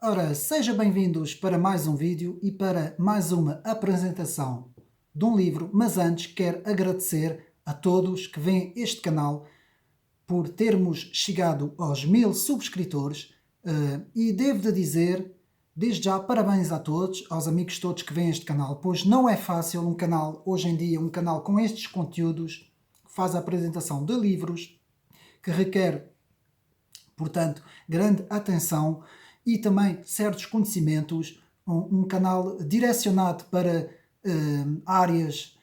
Ora, sejam bem-vindos para mais um vídeo e para mais uma apresentação de um livro, mas antes quero agradecer a todos que veem este canal por termos chegado aos 1000 subscritores e devo de dizer, desde já, parabéns a todos, aos amigos todos que veem este canal, pois não é fácil um canal, hoje em dia, um canal com estes conteúdos, que faz a apresentação de livros, que requer, portanto, grande atenção e também certos conhecimentos, um canal direcionado para áreas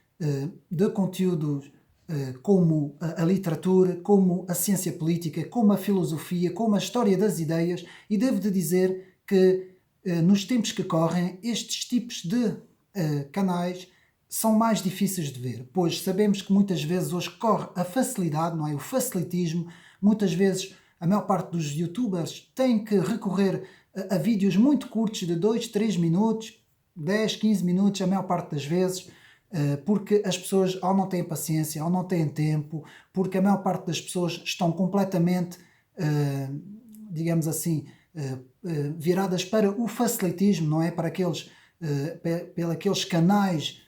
de conteúdos como a literatura, como a ciência política, como a filosofia, como a história das ideias, e devo de dizer que nos tempos que correm estes tipos de canais são mais difíceis de ver, pois sabemos que muitas vezes hoje corre a facilidade, não é? O facilitismo, muitas vezes a maior parte dos youtubers tem que recorrer a vídeos muito curtos de 2, 3 minutos, 10, 15 minutos, a maior parte das vezes, porque as pessoas ou não têm paciência ou não têm tempo, porque a maior parte das pessoas estão completamente, digamos assim, viradas para o facilitismo, não é? Para pelos aqueles canais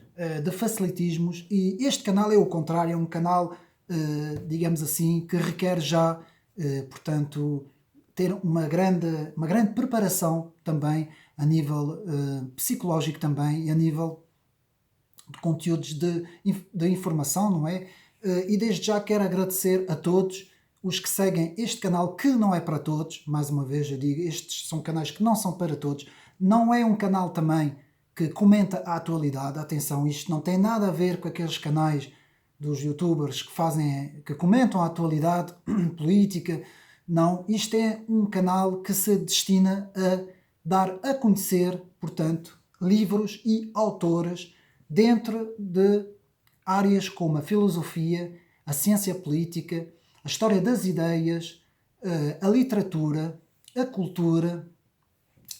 de facilitismos, e este canal é o contrário, é um canal, digamos assim, que requer já, portanto, ter uma grande preparação também a nível psicológico também e a nível de conteúdos de informação, não é? E desde já quero agradecer a todos os que seguem este canal, que não é para todos, mais uma vez eu digo, estes são canais que não são para todos, não é um canal também que comenta a atualidade, atenção, isto não tem nada a ver com aqueles canais dos youtubers que comentam a atualidade política, não, isto é um canal que se destina a dar a conhecer, portanto, livros e autores dentro de áreas como a filosofia, a ciência política, a história das ideias, a literatura, a cultura,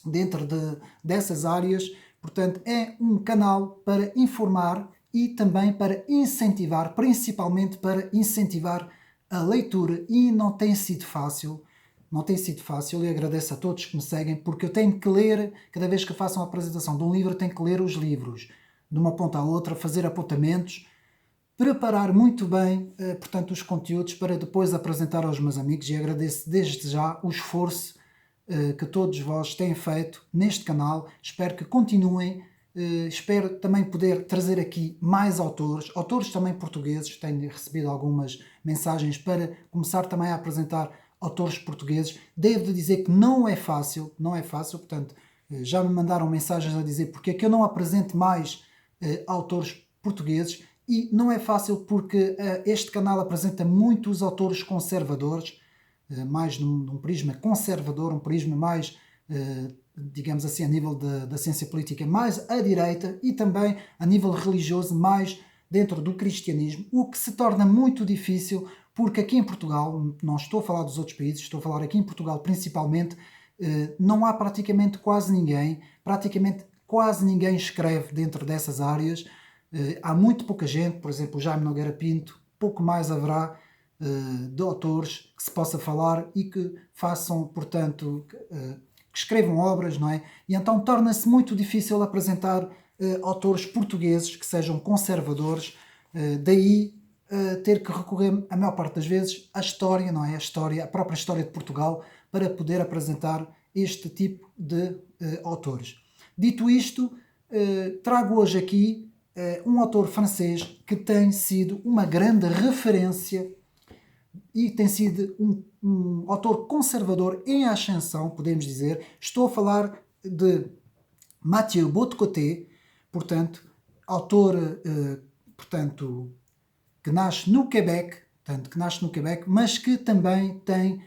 dentro dessas áreas. Portanto, é um canal para informar e também para incentivar, principalmente para incentivar a leitura, e não tem sido fácil. Não tem sido fácil, e agradeço a todos que me seguem, porque eu tenho que ler, cada vez que faço uma apresentação de um livro, tenho que ler os livros, de uma ponta à outra, fazer apontamentos, preparar muito bem, portanto, os conteúdos para depois apresentar aos meus amigos, e agradeço desde já o esforço que todos vós têm feito neste canal. Espero que continuem, espero também poder trazer aqui mais autores também portugueses. Tenho recebido algumas mensagens para começar também a apresentar autores portugueses. Devo dizer que não é fácil, não é fácil, portanto, já me mandaram mensagens a dizer porque é que eu não apresento mais autores portugueses, e não é fácil porque este canal apresenta muitos autores conservadores, mais num prisma conservador, um prisma mais, digamos assim, a nível da ciência política, mais à direita, e também a nível religioso, mais dentro do cristianismo, o que se torna muito difícil, porque aqui em Portugal, não estou a falar dos outros países, estou a falar aqui em Portugal principalmente, não há praticamente quase ninguém escreve dentro dessas áreas. Há muito pouca gente, por exemplo, o Jaime Nogueira Pinto, pouco mais haverá de autores que se possa falar e que façam, portanto, que escrevam obras, não é? E então torna-se muito difícil apresentar autores portugueses que sejam conservadores, daí ter que recorrer, a maior parte das vezes, à história, não é? A própria história de Portugal, para poder apresentar este tipo de autores. Dito isto, trago hoje aqui um autor francês que tem sido uma grande referência e tem sido um autor conservador em ascensão, podemos dizer. Estou a falar de Mathieu Bock-Côté, portanto, autor, portanto, que nasce no Quebec, mas que também tem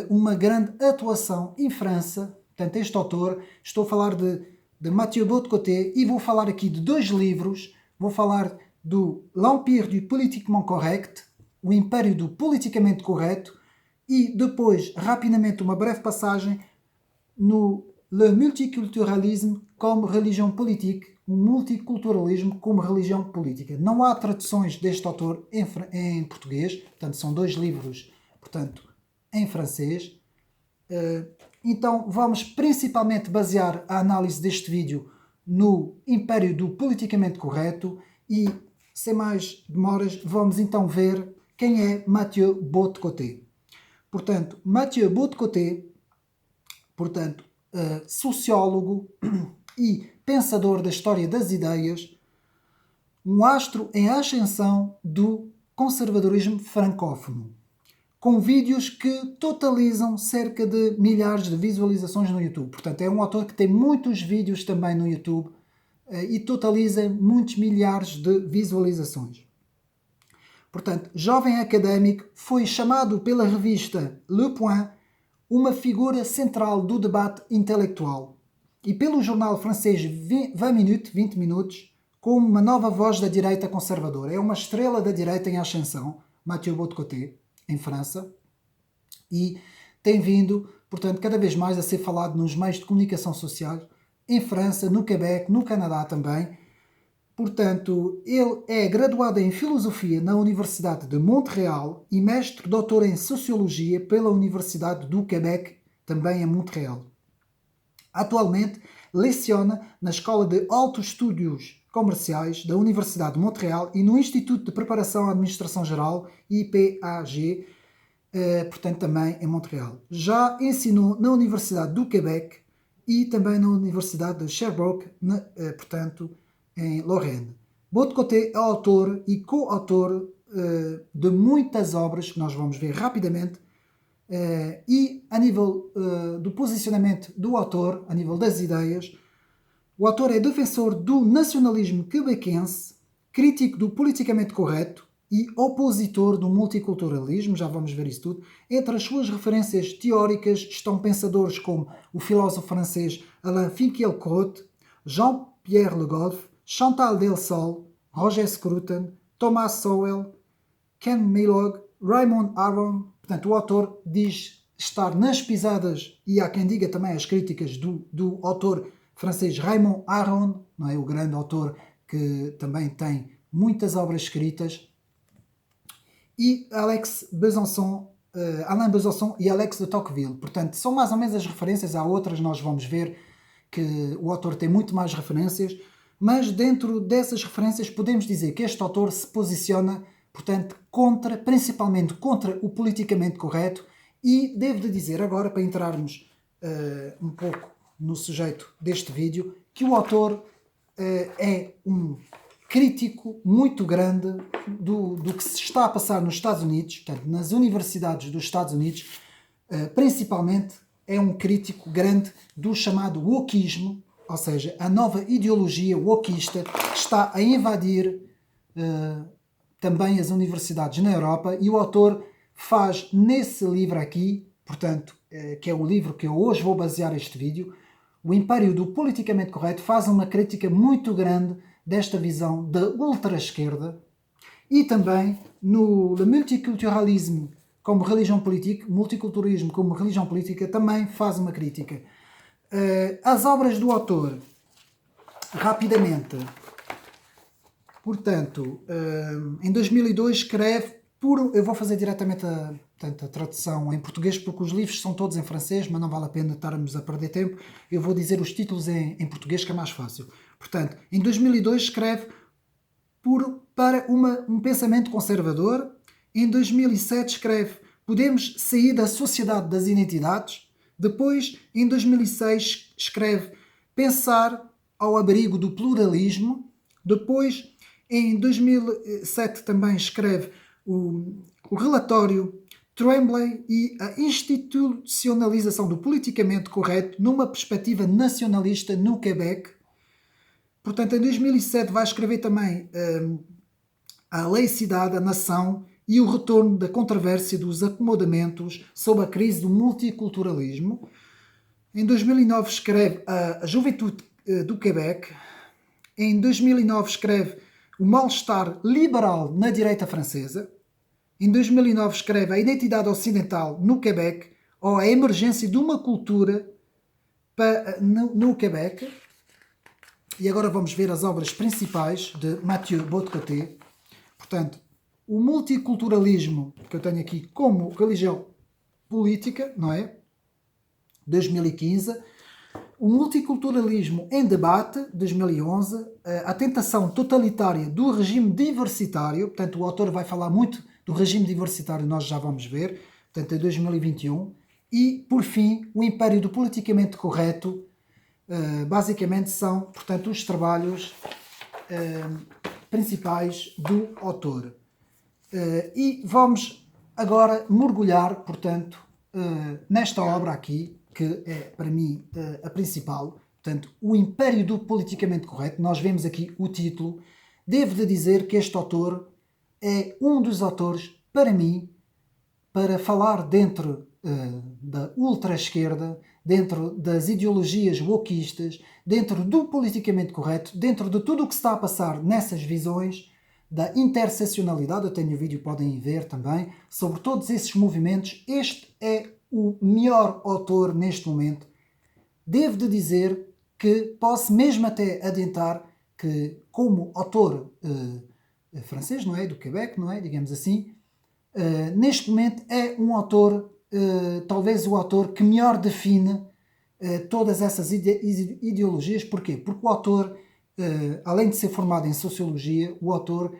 uma grande atuação em França. Portanto, este autor, estou a falar de Mathieu Bock-Côté, e vou falar aqui de dois livros. Vou falar do L'Empire du Politiquement Correct, o Império do Politicamente Correto, e depois, rapidamente, uma breve passagem no Le Multiculturalisme como religião política, o multiculturalismo como religião política. Não há traduções deste autor em português, portanto, são dois livros, portanto, em francês. Então vamos principalmente basear a análise deste vídeo no Império do Politicamente Correto e, sem mais demoras, vamos então ver quem é Mathieu Bock-Côté. Portanto, Mathieu Bock-Côté, portanto, sociólogo e pensador da história das ideias, um astro em ascensão do conservadorismo francófono, com vídeos que totalizam cerca de milhares de visualizações no YouTube. Portanto, é um autor que tem muitos vídeos também no YouTube e totaliza muitos milhares de visualizações. Portanto, jovem académico, foi chamado pela revista Le Point uma figura central do debate intelectual e pelo jornal francês 20 Minutos como uma nova voz da direita conservadora. É uma estrela da direita em ascensão, Mathieu Bock-Côté, em França, e tem vindo, portanto, cada vez mais a ser falado nos meios de comunicação social, em França, no Quebec, no Canadá também. Portanto, ele é graduado em Filosofia na Universidade de Montreal e mestre doutor em Sociologia pela Universidade do Quebec, também em Montreal. Atualmente, leciona na Escola de Altos Estudos Comerciais da Universidade de Montreal e no Instituto de Preparação à Administração Geral, IPAG, portanto também em Montreal. Já ensinou na Universidade do Quebec e também na Universidade de Sherbrooke, portanto, em Lorraine. Bock-Côté é autor e coautor de muitas obras que nós vamos ver rapidamente, e a nível do posicionamento do autor, a nível das ideias, o autor é defensor do nacionalismo quebequense, crítico do politicamente correto e opositor do multiculturalismo, já vamos ver isso tudo. Entre as suas referências teóricas estão pensadores como o filósofo francês Alain Finkielkraut, Jean-Pierre Le Goff, Chantal Delsol, Roger Scruton, Thomas Sowell, Ken Millog, Raymond Aron. Portanto, o autor diz estar nas pisadas, e há quem diga também as críticas do autor francês Raymond Aron, não é? O grande autor que também tem muitas obras escritas, e Alain Besançon e Alex de Tocqueville. Portanto, são mais ou menos as referências. Há outras, nós vamos ver que o autor tem muito mais referências, mas dentro dessas referências podemos dizer que este autor se posiciona, portanto, principalmente contra o politicamente correto, e devo de dizer agora, para entrarmos um pouco no sujeito deste vídeo, que o autor é um crítico muito grande do que se está a passar nos Estados Unidos, portanto, nas universidades dos Estados Unidos, principalmente é um crítico grande do chamado wokismo, ou seja, a nova ideologia wokista que está a invadir também as universidades na Europa, e o autor faz nesse livro aqui, portanto, que é o livro que eu hoje vou basear este vídeo, O Império do Politicamente Correto, faz uma crítica muito grande desta visão da ultra-esquerda, e também no Le Multiculturalisme como religião política, multiculturalismo como religião política, também faz uma crítica. As obras do autor, rapidamente. Portanto, em 2002 escreve, eu vou fazer diretamente a tradução em português, porque os livros são todos em francês, mas não vale a pena estarmos a perder tempo. Eu vou dizer os títulos em português, que é mais fácil. Portanto, em 2002 escreve para um pensamento conservador. Em 2007 escreve Podemos sair da sociedade das identidades. Depois, em 2006, escreve Pensar ao abrigo do pluralismo. Depois, em 2007 também escreve o relatório Tremblay e a institucionalização do politicamente correto numa perspectiva nacionalista no Quebec. Portanto, em 2007 vai escrever também a laicidade, a nação e o retorno da controvérsia dos acomodamentos sob a crise do multiculturalismo. Em 2009 escreve a Juventude do Quebec. Em 2009 escreve o mal-estar liberal na direita francesa. Em 2009 escreve a identidade ocidental no Quebec, ou a emergência de uma cultura no Quebec. E agora vamos ver as obras principais de Mathieu Bock-Côté. Portanto, o multiculturalismo, que eu tenho aqui como religião política, não é? 2015, o multiculturalismo em debate, 2011, a tentação totalitária do regime diversitário, portanto o autor vai falar muito do regime diversitário, nós já vamos ver, portanto em 2021, e por fim o império do politicamente correto, basicamente são, portanto, os trabalhos principais do autor. E vamos agora mergulhar, portanto, nesta obra aqui, que é para mim a principal, portanto, o Império do Politicamente Correto. Nós vemos aqui o título. Devo de dizer que este autor é um dos autores, para mim, para falar dentro da ultra-esquerda, dentro das ideologias wokistas, dentro do politicamente correto, dentro de tudo o que está a passar nessas visões, da interseccionalidade. Eu tenho vídeo, podem ver também, sobre todos esses movimentos. Este é o melhor autor neste momento. Devo de dizer que posso mesmo até adiantar que, como autor francês, não é? Do Quebec, não é? Digamos assim, neste momento é um autor, talvez o autor que melhor define todas essas ideologias. Porquê? Porque o autor, além de ser formado em Sociologia, o autor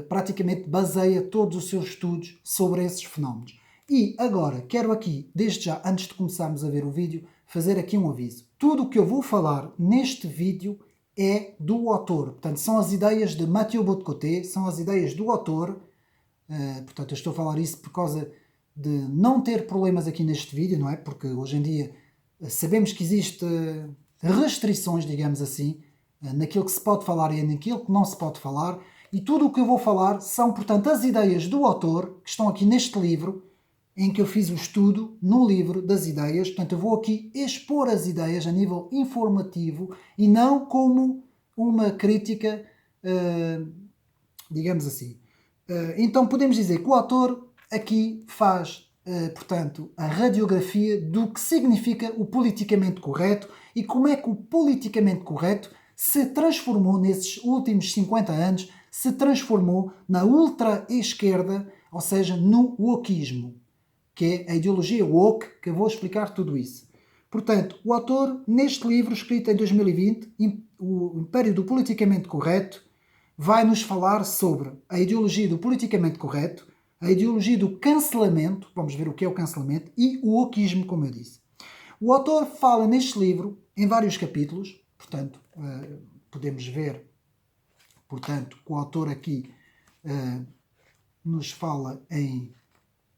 praticamente baseia todos os seus estudos sobre esses fenómenos. E agora, quero aqui, desde já, antes de começarmos a ver o vídeo, fazer aqui um aviso. Tudo o que eu vou falar neste vídeo é do autor. Portanto, são as ideias de Mathieu Bock-Côté, são as ideias do autor. Portanto, eu estou a falar isso por causa de não ter problemas aqui neste vídeo, não é? Porque hoje em dia sabemos que existem restrições, digamos assim, naquilo que se pode falar e naquilo que não se pode falar. E tudo o que eu vou falar são, portanto, as ideias do autor, que estão aqui neste livro, em que eu fiz o estudo no livro das ideias. Portanto, eu vou aqui expor as ideias a nível informativo e não como uma crítica, digamos assim. Então podemos dizer que o autor aqui faz, portanto, a radiografia do que significa o politicamente correto e como é que o politicamente correto se transformou nesses últimos 50 anos, se transformou na ultra-esquerda, ou seja, no wokismo, que é a ideologia woke, que eu vou explicar tudo isso. Portanto, o autor, neste livro, escrito em 2020, O Império do Politicamente Correto, vai nos falar sobre a ideologia do politicamente correto, a ideologia do cancelamento, vamos ver o que é o cancelamento, e o wokismo, como eu disse. O autor fala neste livro, em vários capítulos, portanto, podemos ver, portanto, que o autor aqui nos fala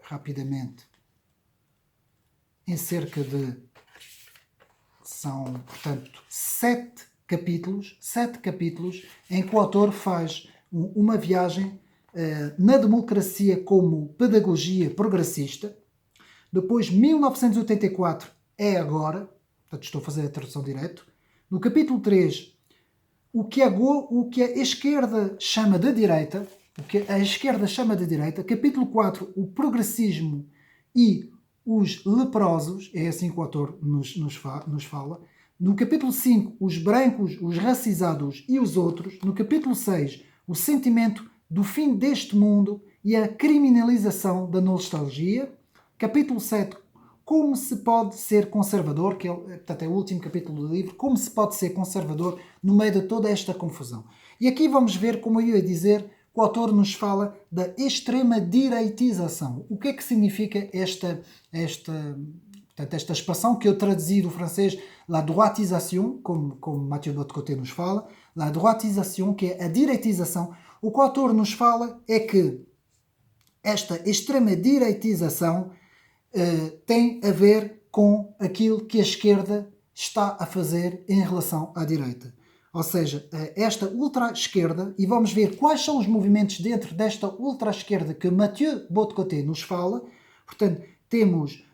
rapidamente, em cerca de, são, portanto, 7 capítulos em que o autor faz uma viagem na democracia como pedagogia progressista. Depois, 1984 é agora, portanto estou a fazer a tradução direto. No capítulo 3, o que a esquerda chama de direita, o que a esquerda chama de direita. Capítulo 4, o progressismo e os leprosos, é assim que o autor nos fala. No capítulo 5, os brancos, os racizados e os outros. No capítulo 6, o sentimento do fim deste mundo e a criminalização da nostalgia. Capítulo 7, como se pode ser conservador, que portanto, é o último capítulo do livro, como se pode ser conservador no meio de toda esta confusão. E aqui vamos ver, como eu ia dizer, o autor nos fala da extrema-direitização. O que é que significa esta expressão que eu traduzi do francês, la droitisation, como Mathieu Bock-Côté nos fala, la droitisation, que é a direitização. O que o autor nos fala é que esta extrema-direitização tem a ver com aquilo que a esquerda está a fazer em relação à direita. Ou seja, esta ultra-esquerda, e vamos ver quais são os movimentos dentro desta ultra-esquerda que Mathieu Bock-Côté nos fala. Portanto, temos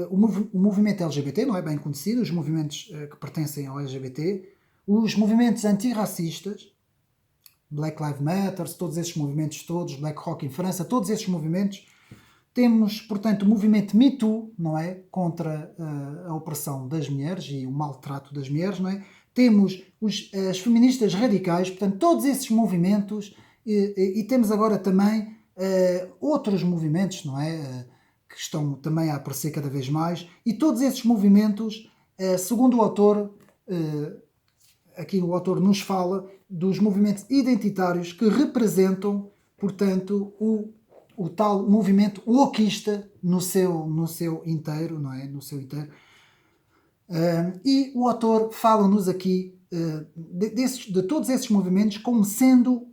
o movimento LGBT, não é bem conhecido, os movimentos que pertencem ao LGBT, os movimentos antirracistas, Black Lives Matter, todos esses movimentos todos, Black Rock em França, todos esses movimentos. Temos, portanto, o movimento Me Too, não é? Contra a opressão das mulheres e o maltrato das mulheres, não é? Temos as feministas radicais, portanto, todos esses movimentos, e temos agora também outros movimentos, não é? Que que estão também a aparecer cada vez mais, e todos esses movimentos, segundo o autor, aqui o autor nos fala dos movimentos identitários que representam, portanto, o tal movimento wokista no seu inteiro, não é? No seu inteiro. E o autor fala-nos aqui de todos esses movimentos como sendo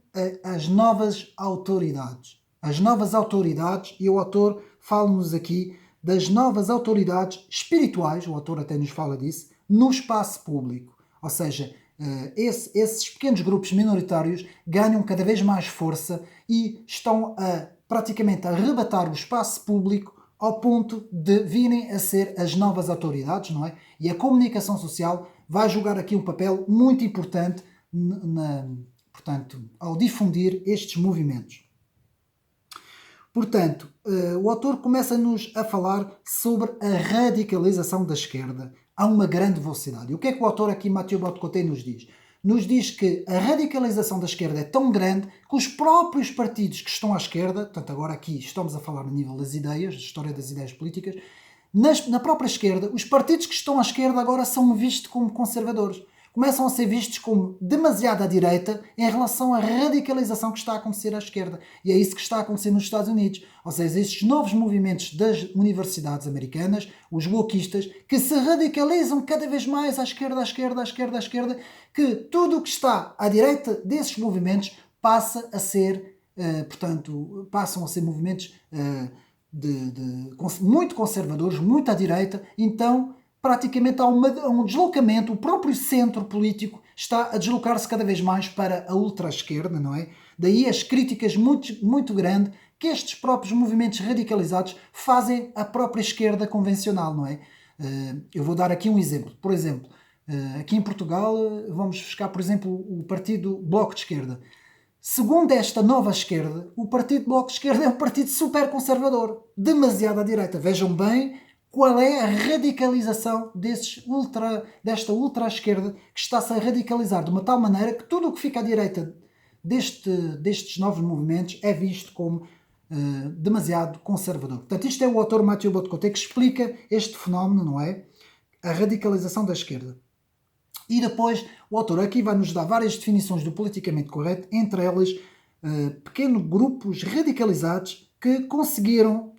as novas autoridades. As novas autoridades, e o autor fala-nos aqui das novas autoridades espirituais, o autor até nos fala disso, no espaço público. Ou seja, esses pequenos grupos minoritários ganham cada vez mais força e estão praticamente a arrebatar o espaço público ao ponto de virem a ser as novas autoridades, não é? E a comunicação social vai jogar aqui um papel muito importante portanto, ao difundir estes movimentos. Portanto, o autor começa-nos a falar sobre a radicalização da esquerda a uma grande velocidade. E o que é que o autor aqui, Mathieu Bock-Côté, nos diz? Nos diz que a radicalização da esquerda é tão grande que os próprios partidos que estão à esquerda, portanto agora aqui estamos a falar a nível das ideias, da história das ideias políticas, na própria esquerda, os partidos que estão à esquerda agora são vistos como conservadores. Começam a ser vistos como demasiado à direita em relação à radicalização que está a acontecer à esquerda. E é isso que está a acontecer nos Estados Unidos. Ou seja, estes novos movimentos das universidades americanas, os wokistas, que se radicalizam cada vez mais à esquerda, à esquerda, à esquerda, à esquerda, que tudo o que está à direita desses movimentos passa a ser, portanto, passam a ser movimentos muito conservadores, muito à direita. Então, praticamente há um deslocamento, o próprio centro político está a deslocar-se cada vez mais para a ultra-esquerda, não é? Daí as críticas muito, muito grandes que estes próprios movimentos radicalizados fazem à própria esquerda convencional, não é? Eu vou dar aqui um exemplo. Por exemplo, aqui em Portugal, vamos buscar, por exemplo, o partido Bloco de Esquerda. Segundo esta nova esquerda, o partido Bloco de Esquerda é um partido super conservador, demasiado à direita. Vejam bem qual é a radicalização desta ultra-esquerda que está-se a radicalizar de uma tal maneira que tudo o que fica à direita destes novos movimentos é visto como demasiado conservador. Portanto, isto é o autor Mathieu Bock-Côté que explica este fenómeno, não é? A radicalização da esquerda. E depois o autor aqui vai nos dar várias definições do politicamente correto, entre elas pequenos grupos radicalizados que conseguiram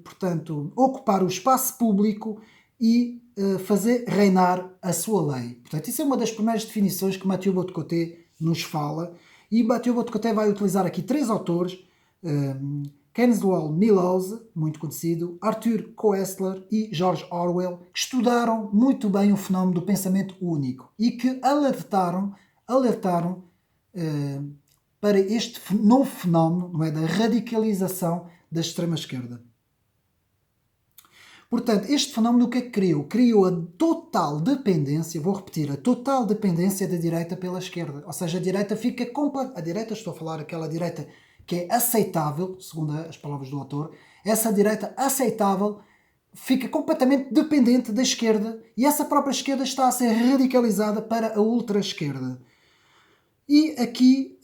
portanto, ocupar o espaço público e fazer reinar a sua lei. Portanto, isso é uma das primeiras definições que Mathieu Bock-Côté nos fala. E Mathieu Bock-Côté vai utilizar aqui três autores, Kenzwell Milhouse, muito conhecido, Arthur Koestler e George Orwell, que estudaram muito bem o fenómeno do pensamento único e que alertaram para este novo fenómeno, não é, da radicalização da extrema-esquerda. Portanto, este fenómeno o que é que criou? Criou a total dependência, vou repetir, a total dependência da direita pela esquerda. Ou seja, a direita fica completa. A direita, estou a falar aquela direita que é aceitável, segundo as palavras do autor, essa direita aceitável fica completamente dependente da esquerda e essa própria esquerda está a ser radicalizada para a ultra-esquerda. E aqui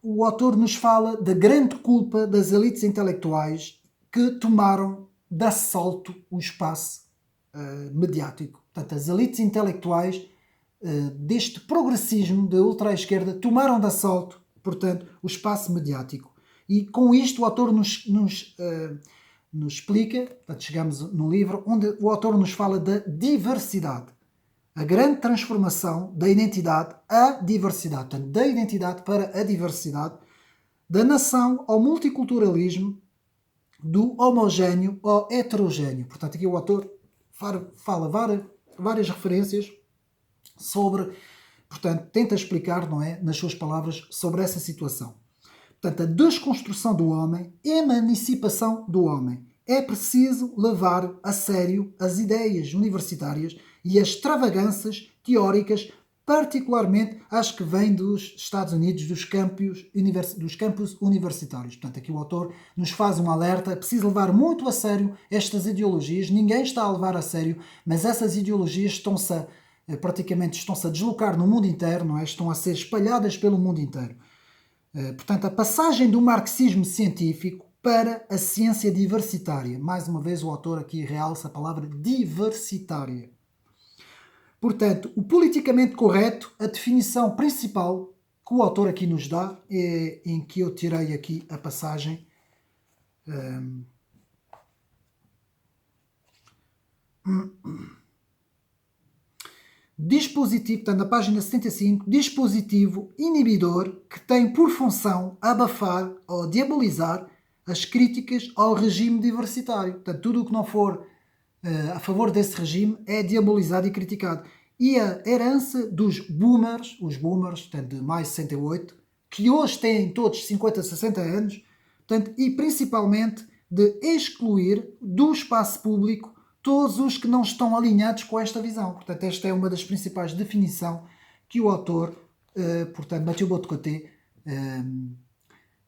o autor nos fala da grande culpa das elites intelectuais que tomaram de assalto o espaço mediático. Portanto, as elites intelectuais deste progressismo da ultra-esquerda tomaram de assalto, portanto, o espaço mediático. E com isto o autor nos explica, portanto, chegamos no livro, onde o autor nos fala da diversidade. A grande transformação da identidade à diversidade. Portanto, da identidade para a diversidade, da nação ao multiculturalismo, do homogéneo ao heterogéneo. Portanto, aqui o autor fala várias referências sobre, portanto, tenta explicar, não é, nas suas palavras, sobre essa situação. Portanto, a desconstrução do homem, a emancipação do homem. É preciso levar a sério as ideias universitárias e as extravagâncias teóricas, particularmente as que vêm dos Estados Unidos, dos campos universitários. Portanto, aqui o autor nos faz um alerta, é preciso levar muito a sério estas ideologias, ninguém está a levar a sério, mas essas ideologias estão-se a deslocar no mundo inteiro, não é? Estão a ser espalhadas pelo mundo inteiro. Portanto, a passagem do marxismo científico para a ciência diversitária. Mais uma vez o autor aqui realça a palavra diversitária. Portanto, o politicamente correto, a definição principal que o autor aqui nos dá, é em que eu tirei aqui a passagem. Dispositivo, portanto, na página 75, dispositivo inibidor que tem por função abafar ou diabolizar as críticas ao regime diversitário. Portanto, tudo o que não for a favor desse regime é diabolizado e criticado. E a herança dos boomers, os boomers, portanto, de mais 68, que hoje têm todos 50, 60 anos, portanto, e principalmente de excluir do espaço público todos os que não estão alinhados com esta visão. Portanto, esta é uma das principais definições que o autor, portanto, Mathieu Bock-Côté,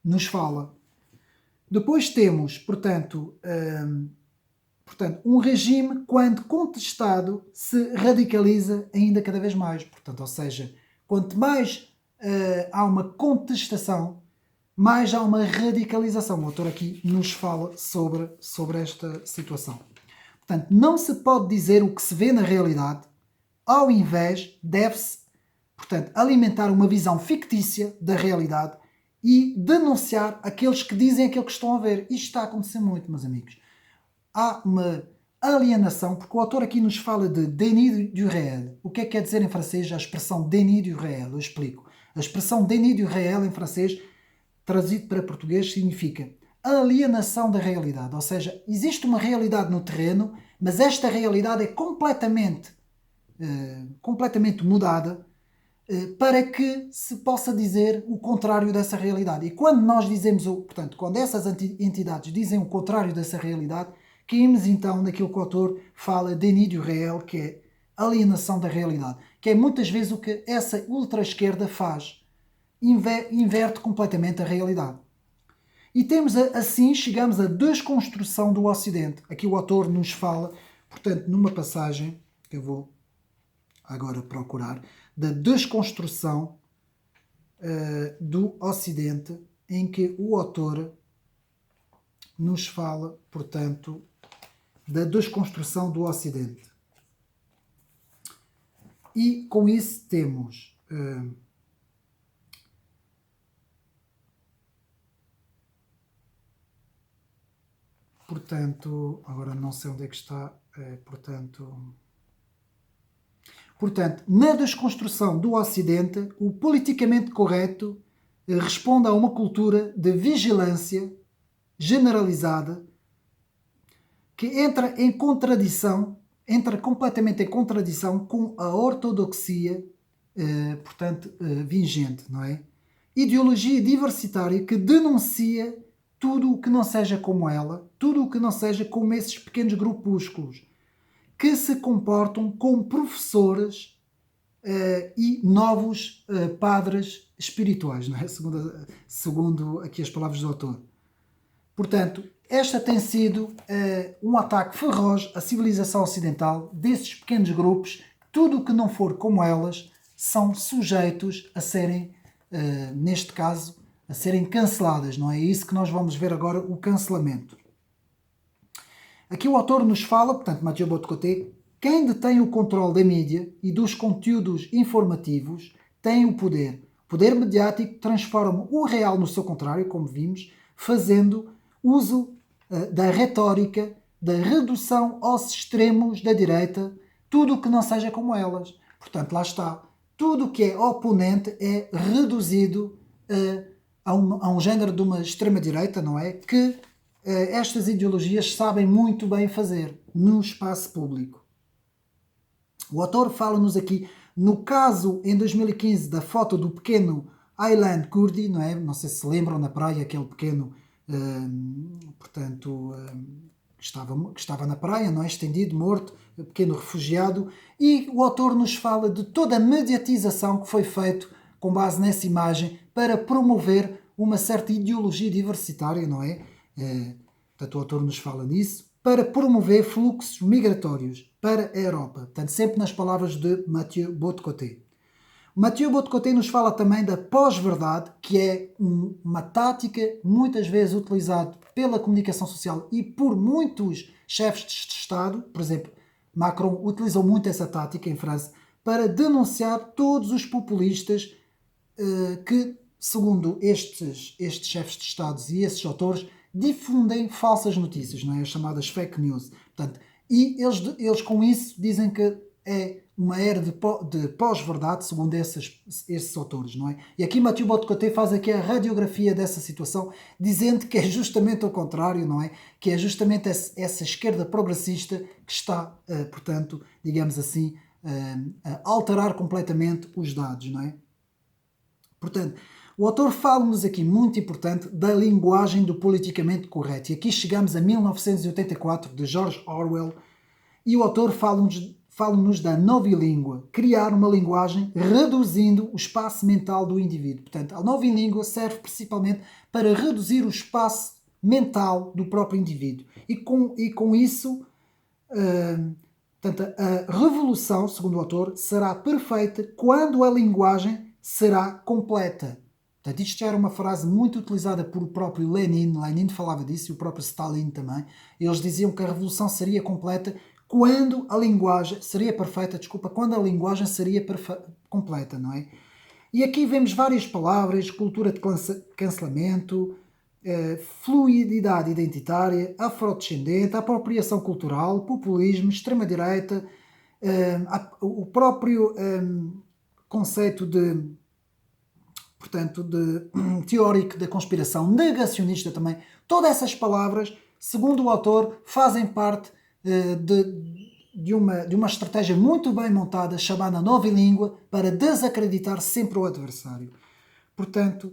nos fala. Depois temos, portanto, um regime, quando contestado, se radicaliza ainda cada vez mais. Portanto, ou seja, quanto mais há uma contestação, mais há uma radicalização. O autor aqui nos fala sobre esta situação. Portanto, não se pode dizer o que se vê na realidade, ao invés, deve-se, portanto, alimentar uma visão fictícia da realidade e denunciar aqueles que dizem aquilo que estão a ver. Isto está a acontecer muito, meus amigos. Há uma alienação, porque o autor aqui nos fala de déni du réel. O que é que quer dizer em francês a expressão déni du réel? Eu explico. A expressão déni du réel em francês, traduzido para português, significa alienação da realidade. Ou seja, existe uma realidade no terreno, mas esta realidade é completamente mudada para que se possa dizer o contrário dessa realidade. E quando nós dizemos, portanto, quando essas entidades dizem o contrário dessa realidade, caímos então naquilo que o autor fala déni du réel, que é alienação da realidade, que é muitas vezes o que essa ultra-esquerda faz, inverte completamente a realidade. E temos assim, chegamos à desconstrução do Ocidente. Aqui o autor nos fala, portanto, numa passagem, que eu vou agora procurar, da desconstrução do Ocidente, em que o autor nos fala, portanto, da desconstrução do Ocidente. E com isso temos portanto, agora não sei onde é que está, portanto, na desconstrução do Ocidente, o politicamente correto responde a uma cultura de vigilância generalizada que entra completamente em contradição com a ortodoxia, vigente, não é? Ideologia diversitária que denuncia tudo o que não seja como ela, tudo o que não seja como esses pequenos grupúsculos que se comportam como professores e novos padres espirituais, não é? Segundo aqui as palavras do autor. Portanto, esta tem sido um ataque feroz à civilização ocidental desses pequenos grupos, tudo o que não for como elas são sujeitos a serem, neste caso, a serem canceladas, não é? É isso que nós vamos ver agora, o cancelamento. Aqui o autor nos fala, portanto, Mathieu Bock-Côté, quem detém o controle da mídia e dos conteúdos informativos tem o poder. O poder mediático transforma o real no seu contrário, como vimos, fazendo uso da retórica, da redução aos extremos da direita, tudo o que não seja como elas. Portanto, lá está. Tudo o que é oponente é reduzido a um género de uma extrema-direita, não é? Que estas ideologias sabem muito bem fazer no espaço público. O autor fala-nos aqui, no caso, em 2015, da foto do pequeno Aylan Kurdi, não é? Não sei se lembram, na praia, aquele pequeno, que estava na praia, não é? Estendido, morto, pequeno refugiado, e o autor nos fala de toda a mediatização que foi feita com base nessa imagem para promover uma certa ideologia diversitária, não é? Portanto, o autor nos fala nisso, para promover fluxos migratórios para a Europa. Portanto, sempre nas palavras de Mathieu Bock-Côté. Mathieu Bock-Côté nos fala também da pós-verdade, que é uma tática muitas vezes utilizada pela comunicação social e por muitos chefes de Estado. Por exemplo, Macron utilizou muito essa tática em França para denunciar todos os populistas que, segundo estes chefes de Estados e esses autores, difundem falsas notícias, não é? As chamadas fake news. Portanto, e eles com isso dizem que é uma era de pós-verdade, segundo esses autores, não é? E aqui Mathieu Bock-Côté faz aqui a radiografia dessa situação, dizendo que é justamente o contrário, não é? Que é justamente essa esquerda progressista que está, portanto, digamos assim, a alterar completamente os dados, não é? Portanto, o autor fala-nos aqui, muito importante, da linguagem do politicamente correto. E aqui chegamos a 1984, de George Orwell, e o autor fala-nos da novilíngua, criar uma linguagem reduzindo o espaço mental do indivíduo. Portanto, a novilíngua serve principalmente para reduzir o espaço mental do próprio indivíduo. E com isso, portanto, a revolução, segundo o autor, será perfeita quando a linguagem será completa. Portanto, isto já era uma frase muito utilizada por o próprio Lenin. Lenin falava disso e o próprio Stalin também. Eles diziam que a revolução seria completa quando a linguagem seria perfeita, quando a linguagem seria completa, não é? E aqui vemos várias palavras: cultura de cancelamento, fluididade identitária, afrodescendente, apropriação cultural, populismo, extrema-direita, o próprio conceito portanto, teórico da conspiração, negacionista também. Todas essas palavras, segundo o autor, fazem parte de uma estratégia muito bem montada, chamada novilíngua, para desacreditar sempre o adversário. Portanto,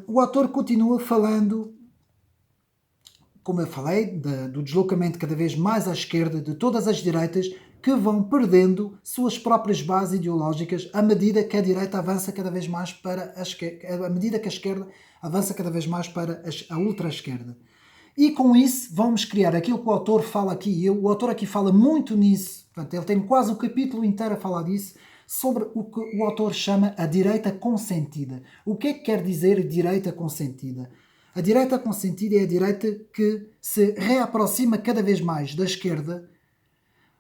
o autor continua falando, como eu falei, do deslocamento cada vez mais à esquerda de todas as direitas, que vão perdendo suas próprias bases ideológicas à medida que a direita avança cada vez mais para a esquerda, à medida que a esquerda avança cada vez mais para a ultra-esquerda. E com isso vamos criar aquilo que o autor fala aqui. O autor aqui fala muito nisso, portanto, ele tem quase o capítulo inteiro a falar disso, sobre o que o autor chama a direita consentida. O que é que quer dizer direita consentida? A direita consentida é a direita que se reaproxima cada vez mais da esquerda,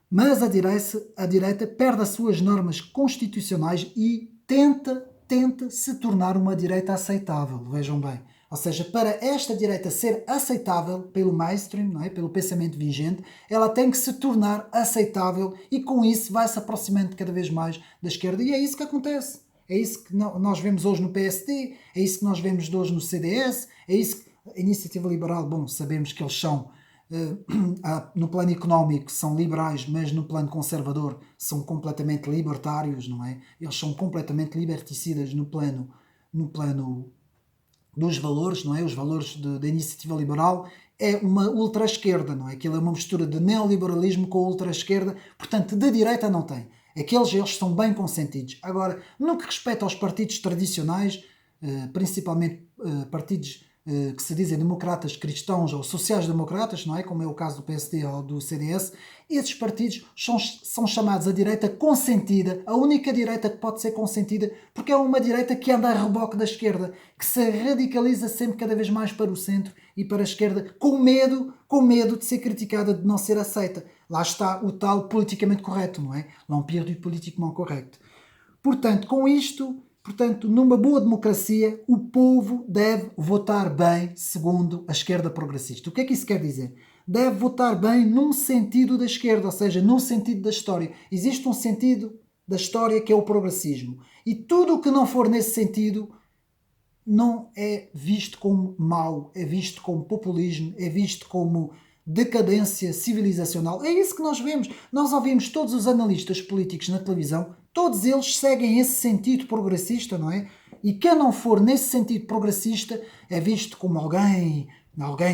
mas a direita perde as suas normas constitucionais e tenta se tornar uma direita aceitável, vejam bem. Ou seja, para esta direita ser aceitável pelo mainstream, não é? Pelo pensamento vigente, ela tem que se tornar aceitável e com isso vai se aproximando cada vez mais da esquerda. E é isso que acontece. É isso que nós vemos hoje no PSD, é isso que nós vemos hoje no CDS, é isso que a Iniciativa Liberal, bom, sabemos que eles são, no plano económico são liberais, mas no plano conservador são completamente libertários, não é? Eles são completamente liberticidas no plano dos valores, não é? Os valores da Iniciativa Liberal é uma ultra-esquerda, não é? Aquilo é uma mistura de neoliberalismo com ultra-esquerda, portanto, de direita não tem. Eles são bem consentidos. Agora, no que respeita aos partidos tradicionais, principalmente partidos que se dizem democratas cristãos ou sociais-democratas, não é? Como é o caso do PSD ou do CDS, esses partidos são chamados a direita consentida, a única direita que pode ser consentida, porque é uma direita que anda a reboque da esquerda, que se radicaliza sempre cada vez mais para o centro e para a esquerda, com medo de ser criticada, de não ser aceita. Lá está o tal politicamente correto, não é? L'empire du politiquement correct. Portanto, numa boa democracia, o povo deve votar bem segundo a esquerda progressista. O que é que isso quer dizer? Deve votar bem num sentido da esquerda, ou seja, num sentido da história. Existe um sentido da história que é o progressismo. E tudo o que não for nesse sentido não é visto como mau, é visto como populismo, é visto como decadência civilizacional. É isso que nós vemos. Nós ouvimos todos os analistas políticos na televisão, todos eles seguem esse sentido progressista, não é? E quem não for nesse sentido progressista é visto como alguém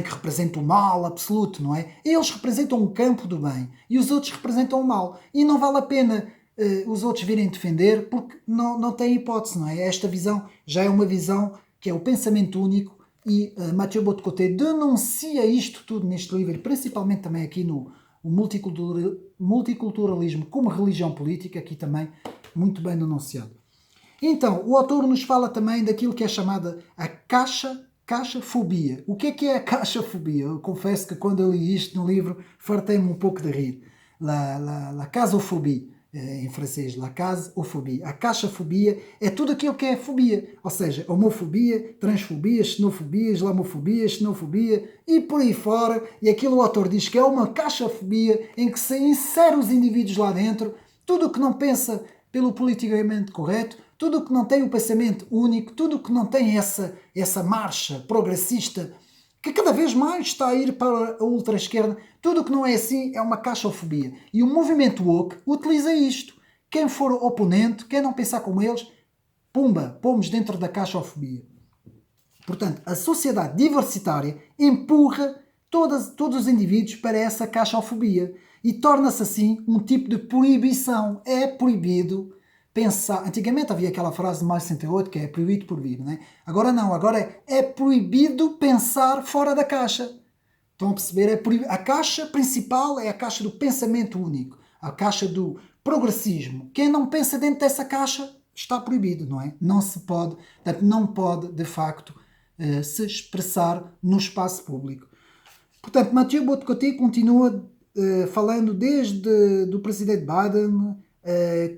que representa o mal absoluto, não é? Eles representam um campo do bem e os outros representam o mal. E não vale a pena os outros virem defender porque não tem hipótese, não é? Esta visão já é uma visão que é o pensamento único e Mathieu Bock-Côté denuncia isto tudo neste livro, principalmente também aqui no multiculturalismo como religião política, aqui também muito bem denunciado. Então, o autor nos fala também daquilo que é chamada a caixafobia. O que é a caixafobia? Eu confesso que quando eu li isto no livro, fartei-me um pouco de rir. La casofobie, em francês, la caseophobie. A caixafobia é tudo aquilo que é fobia, ou seja, homofobia, transfobia, xenofobia, islamofobia, xenofobia e por aí fora. E aquilo o autor diz que é uma caixafobia em que se insere os indivíduos lá dentro, tudo o que não pensa pelo politicamente correto, tudo o que não tem o pensamento único, tudo o que não tem essa marcha progressista que cada vez mais está a ir para a ultra-esquerda, tudo o que não é assim é uma caixofobia. E o movimento woke utiliza isto. Quem for oponente, quem não pensar como eles, pumba, pomos dentro da caixofobia. Portanto, a sociedade diversitária empurra todos os indivíduos para essa caixofobia e torna-se assim um tipo de proibição. É proibido pensar. Antigamente havia aquela frase de mais 68 que é proibido por vir, né? Agora não, agora é proibido pensar fora da caixa. Estão a perceber? A caixa principal é a caixa do pensamento único, a caixa do progressismo. Quem não pensa dentro dessa caixa está proibido, não é? Não se pode, portanto, não pode, de facto, se expressar no espaço público. Portanto, Mathieu Bocoté continua falando desde do presidente Biden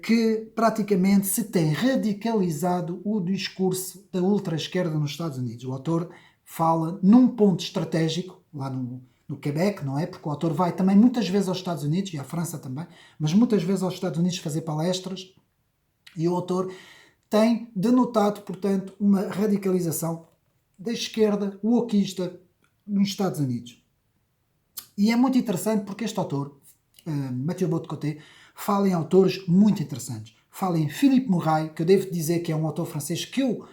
que praticamente se tem radicalizado o discurso da ultra-esquerda nos Estados Unidos. O autor fala num ponto estratégico, lá no Quebec, não é? Porque o autor vai também muitas vezes aos Estados Unidos, e à França também, mas muitas vezes aos Estados Unidos fazer palestras, e o autor tem denotado, portanto, uma radicalização da esquerda wokista nos Estados Unidos. E é muito interessante porque este autor, Mathieu Bocoté, fala em autores muito interessantes. Fala em Philippe Mouret, que eu devo dizer que é um autor francês que eu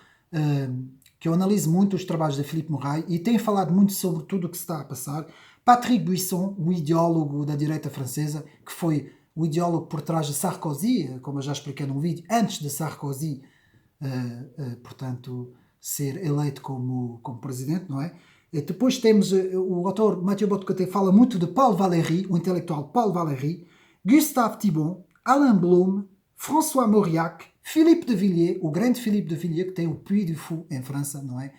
analiso muito os trabalhos de Philippe Mouret e tem falado muito sobre tudo o que se está a passar. Patrick Buisson, o ideólogo da direita francesa, que foi o ideólogo por trás de Sarkozy, como eu já expliquei num vídeo, antes de Sarkozy, portanto, ser eleito como presidente, não é? Depois temos o autor Mathieu Bocoté fala muito de Paul Valéry, o intelectual Paul Valéry, Gustave Thibon, Alain Blum, François Mauriac, Philippe de Villiers, o grande Philippe de Villiers, que tem o Puy du Fou em França, não é?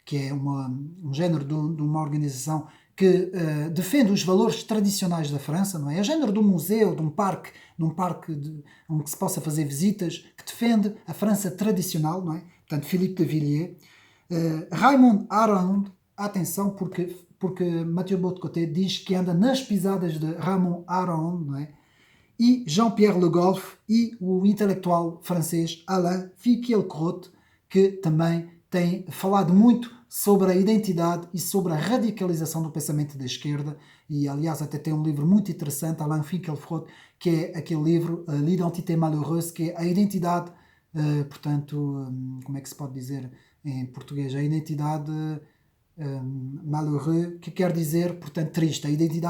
Que é um género de uma organização que defende os valores tradicionais da França, não é? É género de um museu, de um parque onde se possa fazer visitas, que defende a França tradicional, não é? Portanto, Philippe de Villiers. Raymond Aron, atenção, porque Mathieu Bocoté diz que anda nas pisadas de Raymond Aron, não é? E Jean-Pierre Le Goff e o intelectual francês Alain Finkielkraut, que também tem falado muito sobre a identidade e sobre a radicalização do pensamento da esquerda, e aliás até tem um livro muito interessante, Alain Finkielkraut, que é aquele livro, L'identité malheureuse, que é a identidade, portanto, como é que se pode dizer em português? A identidade malheureux, que quer dizer, portanto, triste, a identidade